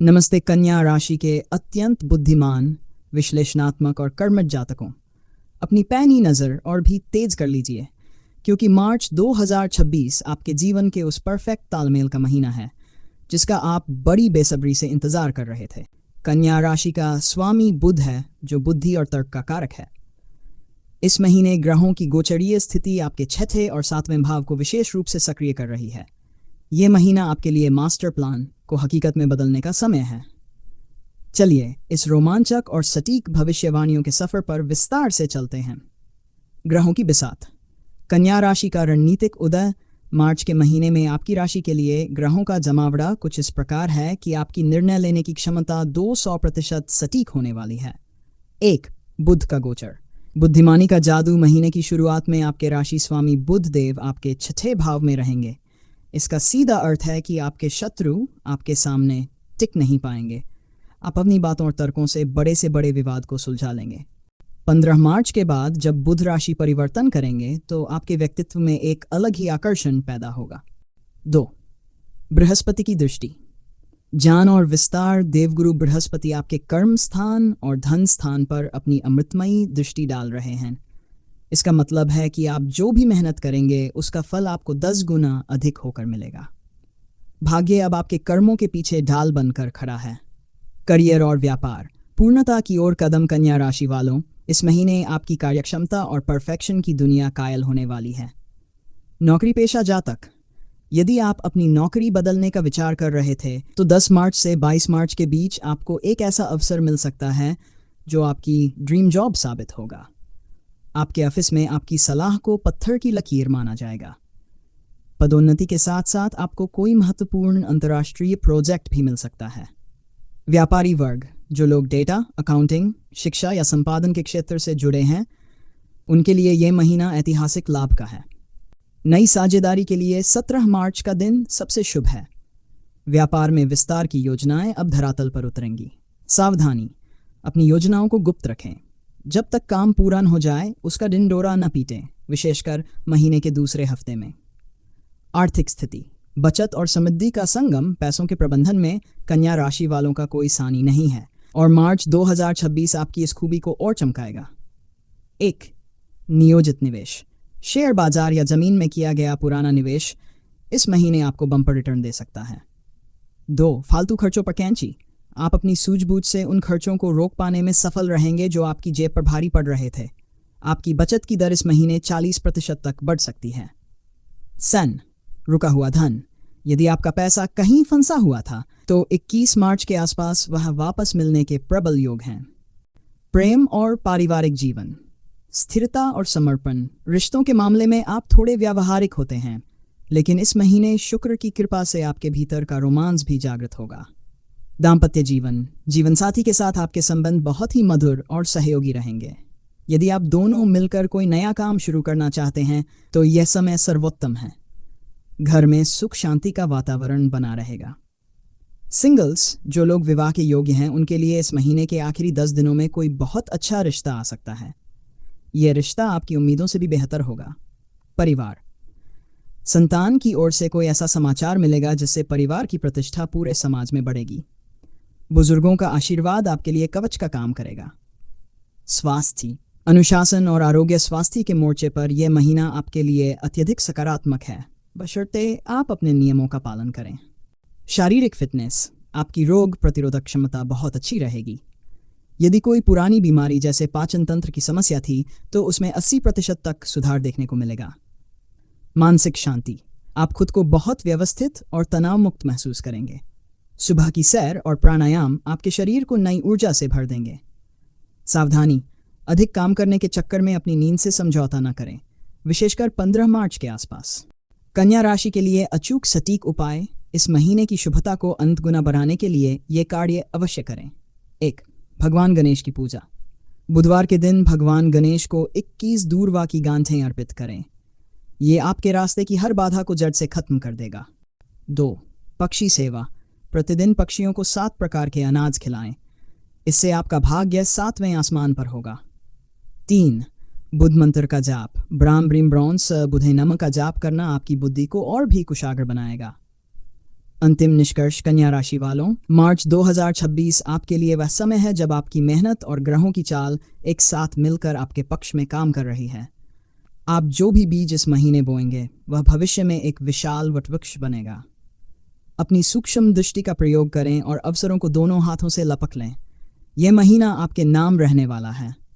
नमस्ते कन्या राशि के अत्यंत बुद्धिमान, विश्लेषणात्मक और कर्मठ जातकों, अपनी पैनी नज़र और भी तेज कर लीजिए, क्योंकि मार्च 2026 आपके जीवन के उस परफेक्ट तालमेल का महीना है जिसका आप बड़ी बेसब्री से इंतजार कर रहे थे। कन्या राशि का स्वामी बुध है, जो बुद्धि और तर्क का कारक है। इस महीने ग्रहों की गोचरीय स्थिति आपके छठे और सातवें भाव को विशेष रूप से सक्रिय कर रही है। ये महीना आपके लिए मास्टर प्लान को हकीकत में बदलने का समय है। चलिए इस रोमांचक और सटीक भविष्यवाणियों के सफर पर विस्तार से चलते हैं। ग्रहों की बिसात। कन्या राशि का रणनीतिक उदय। मार्च के महीने में आपकी राशि के लिए ग्रहों का जमावड़ा कुछ इस प्रकार है कि आपकी निर्णय लेने की क्षमता 200% सटीक होने वाली है। 1. बुध का गोचर। बुद्धिमानी का जादू। महीने की शुरुआत में आपके राशि स्वामी बुध देव आपके छठे भाव में रहेंगे। इसका सीधा अर्थ है कि आपके शत्रु आपके सामने टिक नहीं पाएंगे। आप अपनी बातों और तर्कों से बड़े विवाद को सुलझा लेंगे। 15 मार्च के बाद जब बुध राशि परिवर्तन करेंगे तो आपके व्यक्तित्व में एक अलग ही आकर्षण पैदा होगा। 2. बृहस्पति की दृष्टि। ज्ञान और विस्तार। देवगुरु बृहस्पति आपके कर्म स्थान और धन स्थान पर अपनी अमृतमयी दृष्टि डाल रहे हैं। इसका मतलब है कि आप जो भी मेहनत करेंगे उसका फल आपको 10 गुना अधिक होकर मिलेगा। भाग्य अब आपके कर्मों के पीछे ढाल बनकर खड़ा है। करियर और व्यापार। पूर्णता की ओर कदम। कन्या राशि वालों, इस महीने आपकी कार्यक्षमता और परफेक्शन की दुनिया कायल होने वाली है। नौकरी पेशा जातक, यदि आप अपनी नौकरी बदलने का विचार कर रहे थे तो 10 मार्च से 22 मार्च के बीच आपको एक ऐसा अवसर मिल सकता है जो आपकी ड्रीम जॉब साबित होगा। आपके ऑफिस में आपकी सलाह को पत्थर की लकीर माना जाएगा। पदोन्नति के साथ साथ आपको कोई महत्वपूर्ण अंतर्राष्ट्रीय प्रोजेक्ट भी मिल सकता है। व्यापारी वर्ग, जो लोग डेटा, अकाउंटिंग, शिक्षा या संपादन के क्षेत्र से जुड़े हैं, उनके लिए यह महीना ऐतिहासिक लाभ का है। नई साझेदारी के लिए 17 मार्च का दिन सबसे शुभ है। व्यापार में विस्तार की योजनाएं अब धरातल पर उतरेंगी। सावधानी, अपनी योजनाओं को गुप्त रखें। जब तक काम पूरा न हो जाए उसका डिंडोरा न पीटें, विशेषकर महीने के दूसरे हफ्ते में। आर्थिक स्थिति। बचत और समृद्धि का संगम। पैसों के प्रबंधन में कन्या राशि वालों का कोई सानी नहीं है और मार्च 2026 आपकी इस खूबी को और चमकाएगा। 1. नियोजित निवेश। शेयर बाजार या जमीन में किया गया पुराना निवेश इस महीने आपको बम्पर रिटर्न दे सकता है। 2. फालतू खर्चों पर कैंची। आप अपनी सूझबूझ से उन खर्चों को रोक पाने में सफल रहेंगे जो आपकी जेब पर भारी पड़ रहे थे। आपकी बचत की दर इस महीने 40% तक बढ़ सकती है। सन, रुका हुआ धन। यदि आपका पैसा कहीं फंसा हुआ था तो 21 मार्च के आसपास वह वापस मिलने के प्रबल योग हैं। प्रेम और पारिवारिक जीवन। स्थिरता और समर्पण। रिश्तों के मामले में आप थोड़े व्यावहारिक होते हैं, लेकिन इस महीने शुक्र की कृपा से आपके भीतर का रोमांस भी जागृत होगा। दाम्पत्य जीवन। जीवन साथी के साथ आपके संबंध बहुत ही मधुर और सहयोगी रहेंगे। यदि आप दोनों मिलकर कोई नया काम शुरू करना चाहते हैं तो यह समय सर्वोत्तम है। घर में सुख शांति का वातावरण बना रहेगा। सिंगल्स, जो लोग विवाह के योग्य हैं, उनके लिए इस महीने के आखिरी 10 दिनों में कोई बहुत अच्छा रिश्ता आ सकता है। यह रिश्ता आपकी उम्मीदों से भी बेहतर होगा। परिवार। संतान की ओर से कोई ऐसा समाचार मिलेगा जिससे परिवार की प्रतिष्ठा पूरे समाज में बढ़ेगी। बुजुर्गों का आशीर्वाद आपके लिए कवच का काम करेगा। स्वास्थ्य। अनुशासन और आरोग्य। स्वास्थ्य के मोर्चे पर यह महीना आपके लिए अत्यधिक सकारात्मक है, बशर्ते आप अपने नियमों का पालन करें। शारीरिक फिटनेस। आपकी रोग प्रतिरोधक क्षमता बहुत अच्छी रहेगी। यदि कोई पुरानी बीमारी जैसे पाचन तंत्र की समस्या थी तो उसमें 80% तक सुधार देखने को मिलेगा। मानसिक शांति। आप खुद को बहुत व्यवस्थित और तनाव मुक्त महसूस करेंगे। सुबह की सैर और प्राणायाम आपके शरीर को नई ऊर्जा से भर देंगे। सावधानी, अधिक काम करने के चक्कर में अपनी नींद से समझौता न करें, विशेषकर 15 मार्च के आसपास। कन्या राशि के लिए अचूक सटीक उपाय। इस महीने की शुभता को अंत गुना बढ़ाने के लिए ये कार्य अवश्य करें। 1. भगवान गणेश की पूजा। बुधवार के दिन भगवान गणेश को 21 दूर्वा की गांठें अर्पित करें। ये आपके रास्ते की हर बाधा को जड़ से खत्म कर देगा। 2. पक्षी सेवा। प्रतिदिन पक्षियों को 7 प्रकार के अनाज खिलाएं। इससे आपका भाग्य 7वें आसमान पर होगा। 3. बुध मंत्र का जाप। ब्राम ब्रीम ब्रॉन्स बुधे नम का जाप करना आपकी बुद्धि को और भी कुशाग्र बनाएगा। अंतिम निष्कर्ष कन्या राशि वालों, मार्च 2026 आपके लिए वह समय है जब आपकी मेहनत और ग्रहों की चाल एक साथ मिलकर आपके पक्ष में काम कर रही है। आप जो भी बीज इस महीने बोएंगे वह भविष्य में एक विशाल वटवृक्ष बनेगा। अपनी सूक्ष्म दृष्टि का प्रयोग करें और अवसरों को दोनों हाथों से लपक लें। यह महीना आपके नाम रहने वाला है।